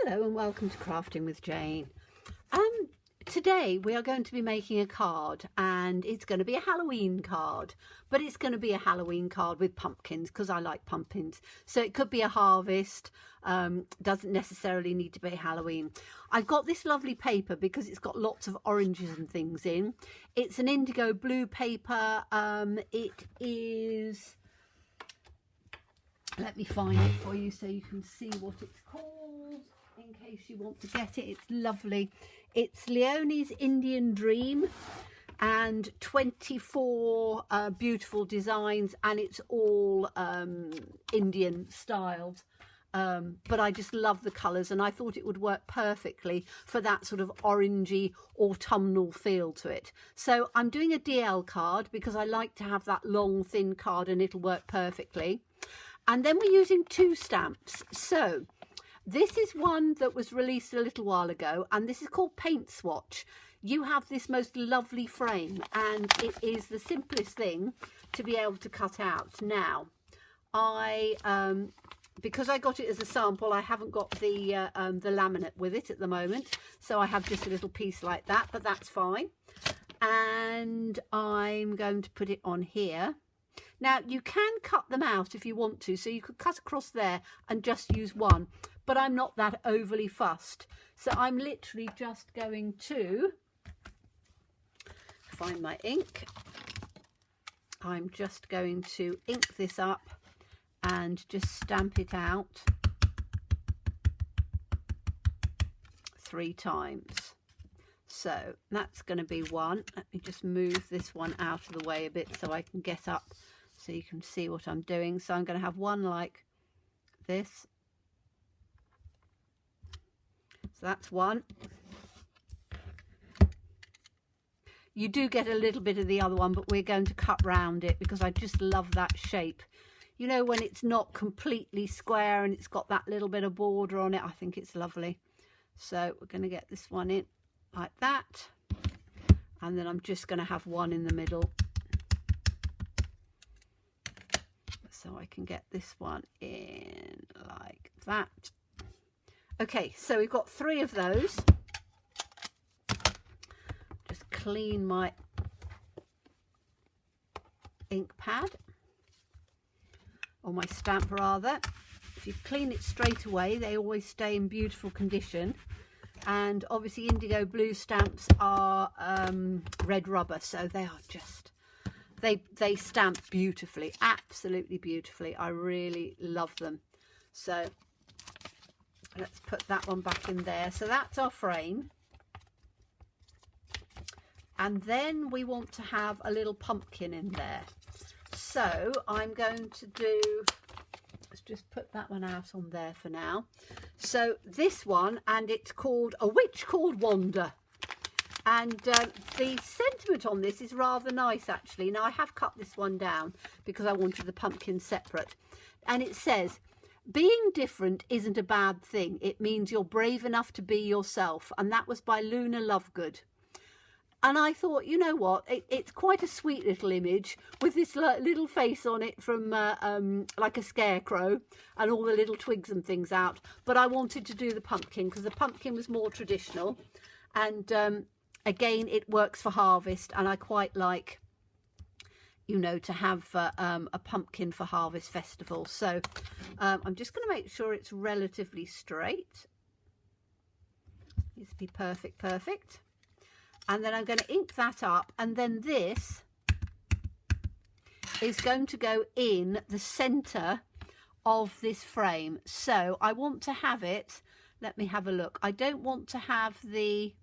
Hello and welcome to Crafting with Jane. Today we are going to be making a card, and it's going to be a Halloween card, but it's going to be a Halloween card with pumpkins because I like pumpkins. So it could be a harvest, doesn't necessarily need to be Halloween. I've got this lovely paper because it's got lots of oranges and things in. It's an indigo blue paper. It is, let me find it for you so you can see what it's called in case you want to get it. It's lovely. It's Leonie's Indian Dream, and 24 beautiful designs, and it's all Indian styled. But I just love the colours, and I thought it would work perfectly for that sort of orangey autumnal feel to it. So I'm doing a DL card because I like to have that long thin card, and it'll work perfectly. And then we're using 2 stamps. So this is one that was released a little while ago, and this is called Paint Swatch. You have this most lovely frame, and it is the simplest thing to be able to cut out. Now, because I got it as a sample, I haven't got the laminate with it at the moment, so I have just a little piece like that, but that's fine. And I'm going to put it on here. Now, you can cut them out if you want to, so you could cut across there and just use one, but I'm not that overly fussed. So I'm literally just going to find my ink. I'm just going to ink this up and just stamp it out 3 times. So that's going to be one. Let me just move this one out of the way a bit so I can get up so you can see what I'm doing. So I'm going to have one like this. So that's one. You do get a little bit of the other one, but we're going to cut round it because I just love that shape. You know, when it's not completely square and it's got that little bit of border on it, I think it's lovely. So we're going to get this one in like that, and then I'm just going to have one in the middle so I can get this one in like that. Okay, so we've got 3 of those. Just clean my ink pad, or my stamp rather. If you clean it straight away, they always stay in beautiful condition. And obviously indigo blue stamps are red rubber, so they are just, they stamp beautifully, absolutely beautifully. I really love them. So let's put that one back in there. So that's our frame. And then we want to have a little pumpkin in there. So I'm going to do, let's just put that one out on there for now. So this one, and it's called A Witch Called Wanda. And the sentiment on this is rather nice, actually. Now, I have cut this one down because I wanted the pumpkin separate. And it says, being different isn't a bad thing. It means you're brave enough to be yourself. And that was by Luna Lovegood. And I thought, you know what, it's quite a sweet little image with this little face on it from like a scarecrow and all the little twigs and things out. But I wanted to do the pumpkin because the pumpkin was more traditional. And again, it works for harvest. And I quite like, you know, to have a pumpkin for harvest festival. So I'm just going to make sure it's relatively straight. Needs to be perfect, perfect. And then I'm going to ink that up, and then this is going to go in the centre of this frame. So I want to have it, let me have a look. I don't want to have the,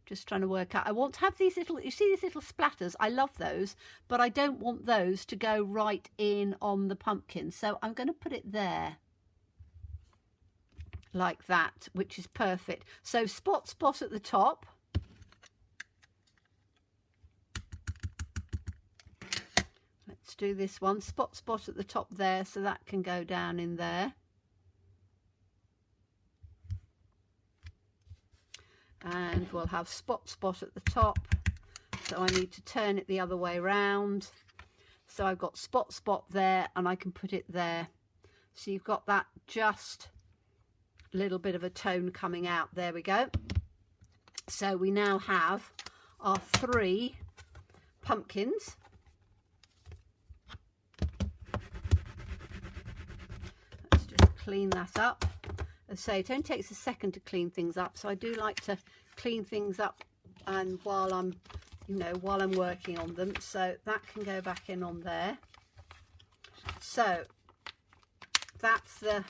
just trying to work out, I want to have these little, you see these little splatters, I love those, but I don't want those to go right in on the pumpkin. So I'm going to put it there. Like that, which is perfect. So spot at the top. Let's do this one. Spot at the top there, so that can go down in there. And we'll have spot at the top. So I need to turn it the other way around. So I've got spot there, and I can put it there. So you've got that just little bit of a tone coming out. There we go. So we now have our 3 pumpkins. Let's just clean that up. As I say, it only takes a second to clean things up, so I do like to clean things up and while I'm, you know, while I'm working on them. So that can go back in on there. So that's the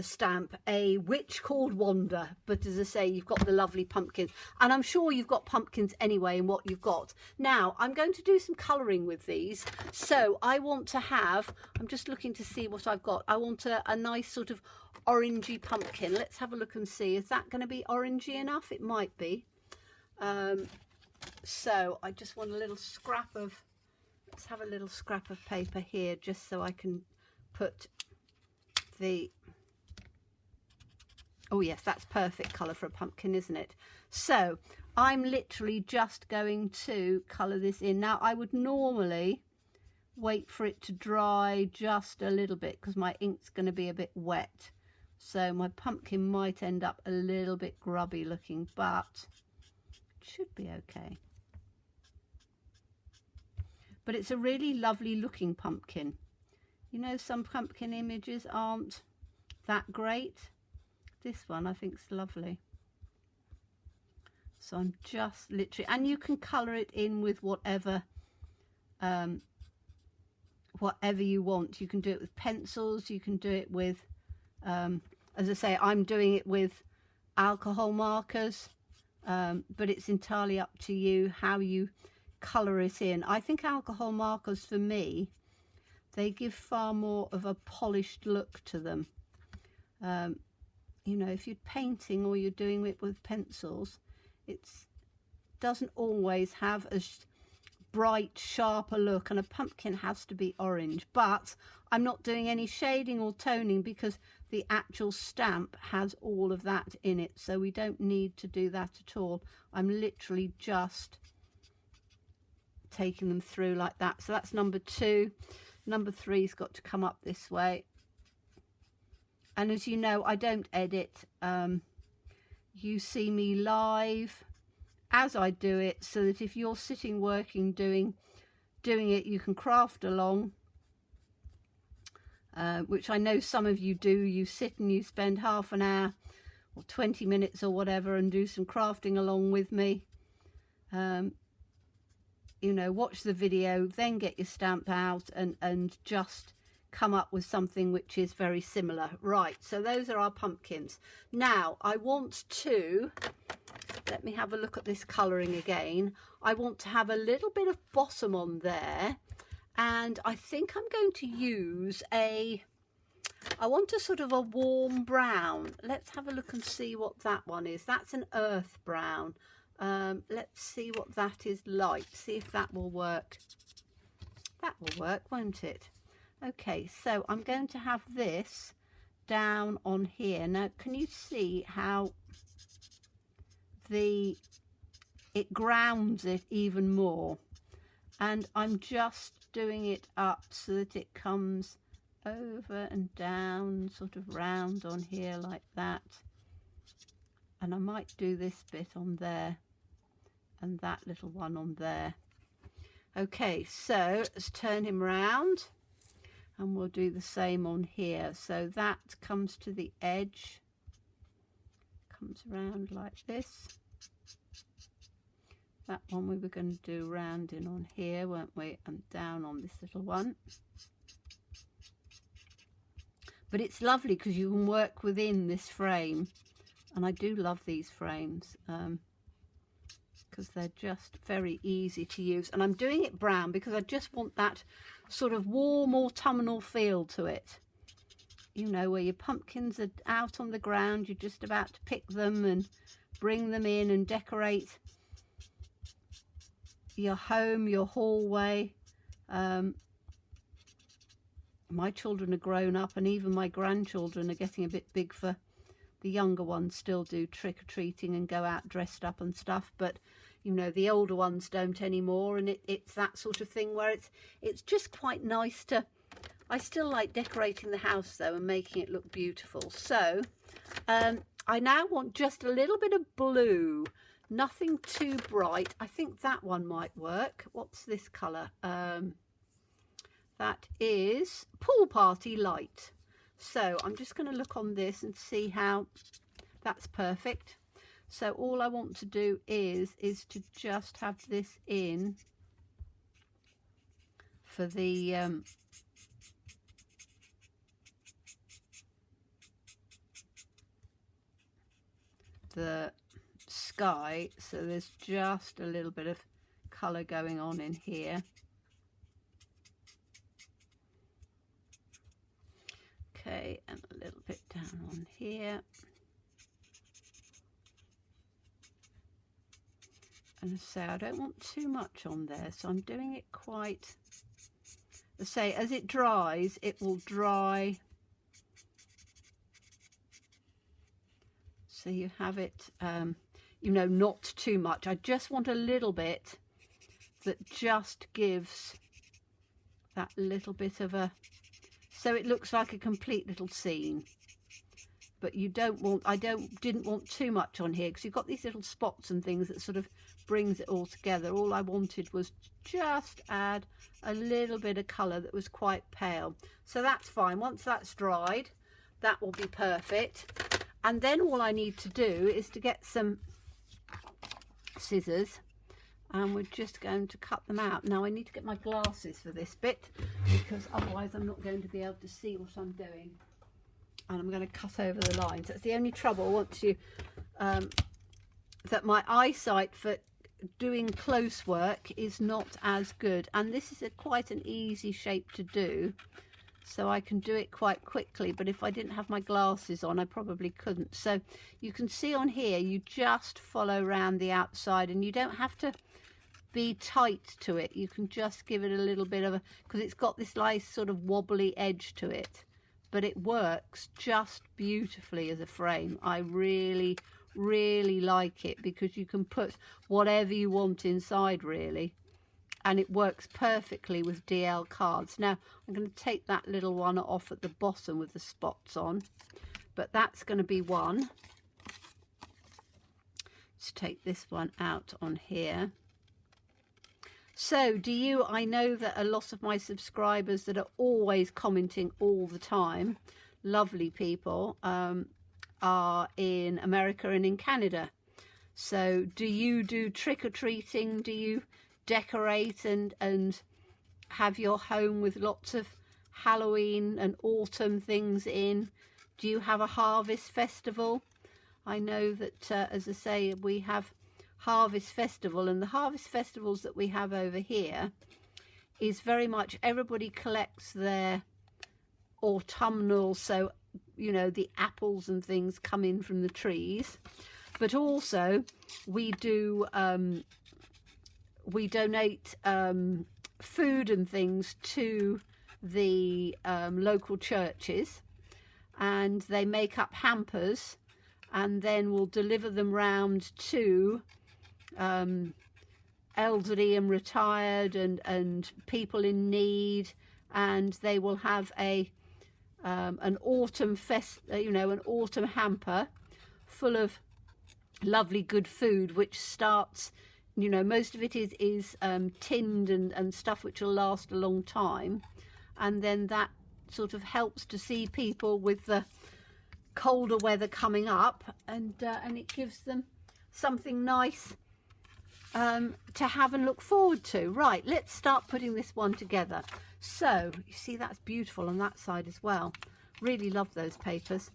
stamp, A Witch Called Wanda. But as I say, you've got the lovely pumpkins, and I'm sure you've got pumpkins anyway in what you've got. Now I'm going to do some colouring with these, so I want to have, I'm just looking to see what I've got. I want a nice sort of orangey pumpkin. Let's have a look and see, is that going to be orangey enough? It might be. So I just want a little scrap of, let's have a little scrap of paper here just so I can put the, oh yes, that's perfect colour for a pumpkin, isn't it? So I'm literally just going to colour this in. Now I would normally wait for it to dry just a little bit because my ink's going to be a bit wet, so my pumpkin might end up a little bit grubby looking, but it should be okay. But it's a really lovely looking pumpkin. You know, some pumpkin images aren't that great. This one I think is lovely. So I'm just literally, and you can colour it in with whatever whatever you want. You can do it with pencils, you can do it with, as I say, I'm doing it with alcohol markers, but it's entirely up to you how you colour it in. I think alcohol markers, for me, they give far more of a polished look to them. You know, if you're painting or you're doing it with pencils, it doesn't always have as bright, sharper look, and a pumpkin has to be orange. But I'm not doing any shading or toning because the actual stamp has all of that in it, so we don't need to do that at all. I'm literally just taking them through like that. So that's number 2. Number 3's got to come up this way. And as you know, I don't edit. You see me live as I do it, so that if you're sitting working doing it, you can craft along, which I know some of you do. You sit and you spend half an hour or 20 minutes or whatever and do some crafting along with me. You know, watch the video, then get your stamp out and just come up with something which is very similar. Right, so those are our pumpkins. Now I want to, let me have a look at this colouring again. I want to have a little bit of bottom on there, and I think I'm going to use I want a sort of a warm brown. Let's have a look and see what that one is. That's an earth brown. Let's see what that is like, see if that will work. That will work, won't it? Okay, so I'm going to have this down on here. Now can you see how it grounds it even more? And I'm just doing it up so that it comes over and down, sort of round on here like that. And I might do this bit on there and that little one on there. Okay, so let's turn him round and we'll do the same on here. So that comes to the edge, comes around like this. That one we were going to do rounding on here, weren't we? And down on this little one. But it's lovely because you can work within this frame. And I do love these frames because they're just very easy to use. And I'm doing it brown because I just want that sort of warm autumnal feel to it. You know, where your pumpkins are out on the ground, you're just about to pick them and bring them in and decorate your home, your hallway. My children are grown up, and even my grandchildren are getting a bit big for, the younger ones still do trick-or-treating and go out dressed up and stuff, but you know, the older ones don't anymore. And it's that sort of thing where it's just quite nice to, I still like decorating the house though and making it look beautiful. So I now want just a little bit of blue, nothing too bright. I think that one might work. What's this colour? That is Pool Party Light. So I'm just going to look on this and see how that's perfect. So all I want to do is to just have this in for the sky. So there's just a little bit of colour going on in here. Okay, and a little bit down on here. And so I don't want too much on there, so I'm doing it quite, say, as it dries, it will dry. So you have it, you know, not too much. I just want a little bit that just gives that little bit of a, so it looks like a complete little scene. But you don't want, didn't want too much on here, because you've got these little spots and things that sort of brings it all together. All I wanted was just add a little bit of colour that was quite pale. So that's fine. Once that's dried, that will be perfect. And then all I need to do is to get some scissors, and we're just going to cut them out. Now I need to get my glasses for this bit, because otherwise I'm not going to be able to see what I'm doing. And I'm going to cut over the lines. That's the only trouble once you that my eyesight for doing close work is not as good, and this is quite an easy shape to do, so I can do it quite quickly. But if I didn't have my glasses on, I probably couldn't. So you can see on here, you just follow around the outside, and you don't have to be tight to it. You can just give it a little bit of a, because it's got this nice sort of wobbly edge to it, but it works just beautifully as a frame. I really like it, because you can put whatever you want inside really, and it works perfectly with DL cards. Now I'm going to take that little one off at the bottom with the spots on, but that's going to be one. Let's take this one out on here. So I know that a lot of my subscribers that are always commenting all the time, lovely people, are in America and in Canada. So do you do trick-or-treating? Do you decorate and have your home with lots of Halloween and autumn things in? Do you have a harvest festival? I know that, as I say, we have harvest festival, and the harvest festivals that we have over here is very much everybody collects their autumnal, so you know, the apples and things come in from the trees, but also we do we donate food and things to the local churches, and they make up hampers, and then we'll deliver them round to elderly and retired and people in need, and they will have an autumn an autumn hamper full of lovely good food, which starts, you know, most of it is tinned and stuff which will last a long time, and then that sort of helps to see people with the colder weather coming up, and it gives them something nice to have and look forward to. Right, let's start putting this one together. So you see, that's beautiful on that side as well. Really love those papers.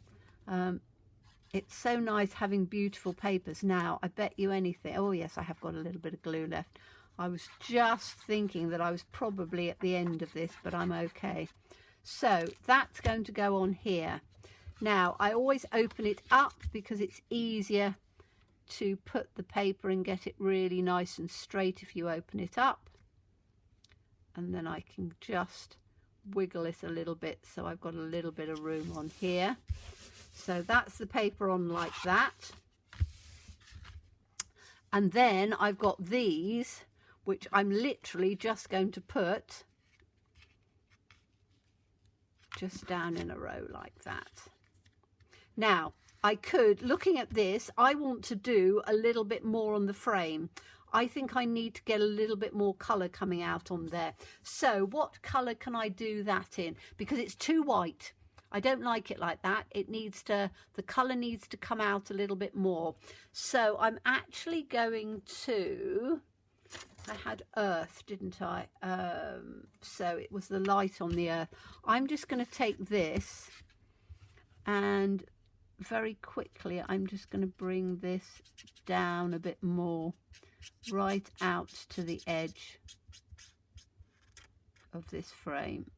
It's so nice having beautiful papers. Now I bet you anything, oh yes, I have got a little bit of glue left. I was just thinking that I was probably at the end of this, but I'm okay. So that's going to go on here. Now I always open it up because it's easier to put the paper and get it really nice and straight if you open it up, and then I can just wiggle it a little bit, so I've got a little bit of room on here. So that's the paper on like that, and then I've got these which I'm literally just going to put just down in a row like that. Now, I could, looking at this, I want to do a little bit more on the frame. I think I need to get a little bit more colour coming out on there. So what colour can I do that in? Because it's too white. I don't like it like that. It needs to, the colour needs to come out a little bit more. So I'm actually going to, I had earth, didn't I? So it was the light on the earth. I'm just going to take this and very quickly I'm just going to bring this down a bit more, right out to the edge of this frame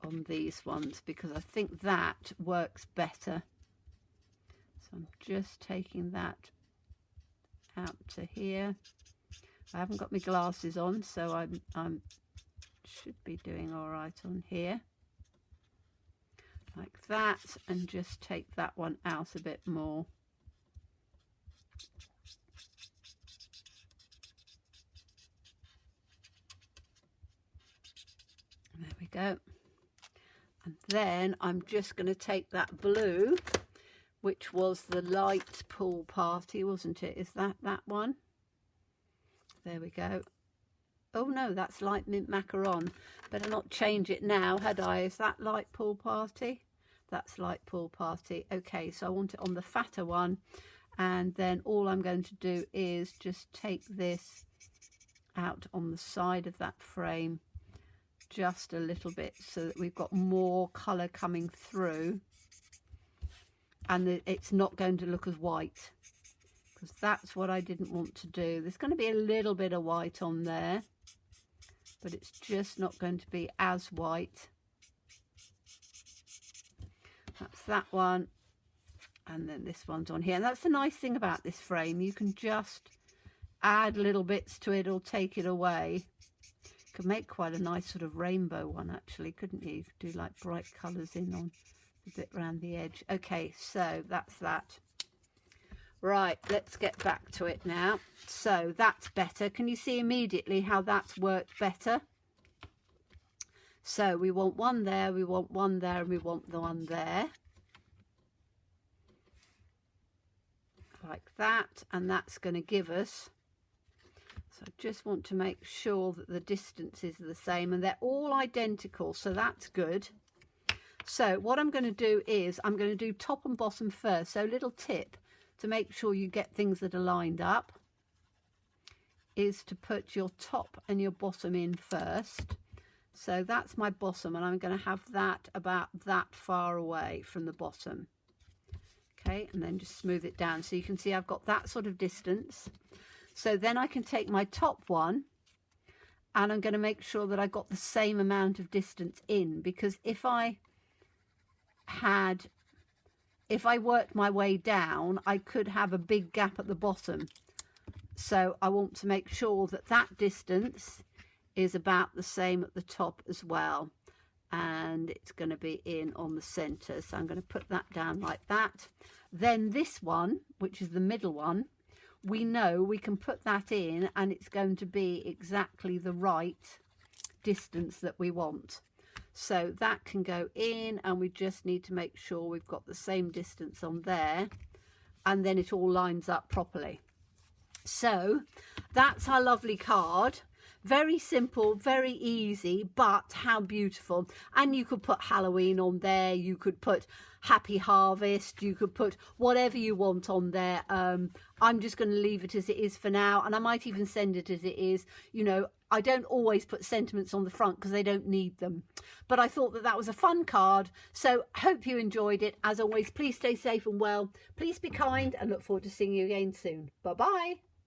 on these ones, because I think that works better. So I'm just taking that out to here. I haven't got my glasses on, so I'm should be doing all right on here, like that, and just take that one out a bit more. There we go. And then I'm just going to take that blue, which was the light pool party, wasn't it? Is that one? There we go. Oh no, that's light mint macaron. Better not change it now, had I? Is that light pool party? That's light pool party. Okay, so I want it on the fatter one. And then all I'm going to do is just take this out on the side of that frame just a little bit, so that we've got more colour coming through, and it's not going to look as white, because that's what I didn't want to do. There's going to be a little bit of white on there, but it's just not going to be as white. That's that one, and then this one's on here. And that's the nice thing about this frame, you can just add little bits to it or take it away. Could make quite a nice sort of rainbow one, actually, couldn't you? You could do like bright colours in on a bit around the edge. Okay, so that's that. Right, let's get back to it now. So that's better. Can you see immediately how that's worked better? So we want one there, we want one there, and we want the one there. Like that, and that's going to give us, so I just want to make sure that the distances are the same, and they're all identical, so that's good. So what I'm going to do is I'm going to do top and bottom first. So a little tip to make sure you get things that are lined up is to put your top and your bottom in first. So that's my bottom, and I'm going to have that about that far away from the bottom. Okay, and then just smooth it down so you can see I've got that sort of distance. So then I can take my top one, and I'm going to make sure that I got the same amount of distance in, because if I worked my way down, I could have a big gap at the bottom. So I want to make sure that that distance is about the same at the top as well, and it's going to be in on the center. So I'm going to put that down like that. Then this one, which is the middle one, we know we can put that in, and it's going to be exactly the right distance that we want. So that can go in, and we just need to make sure we've got the same distance on there, and then it all lines up properly. So that's our lovely card. Very simple, very easy, but how beautiful. And you could put Halloween on there, you could put Happy Harvest, you could put whatever you want on there. I'm just going to leave it as it is for now, and I might even send it as it is. You know, I don't always put sentiments on the front because they don't need them, but I thought that that was a fun card. So hope you enjoyed it. As always, please stay safe and well, please be kind, and look forward to seeing you again soon. Bye bye.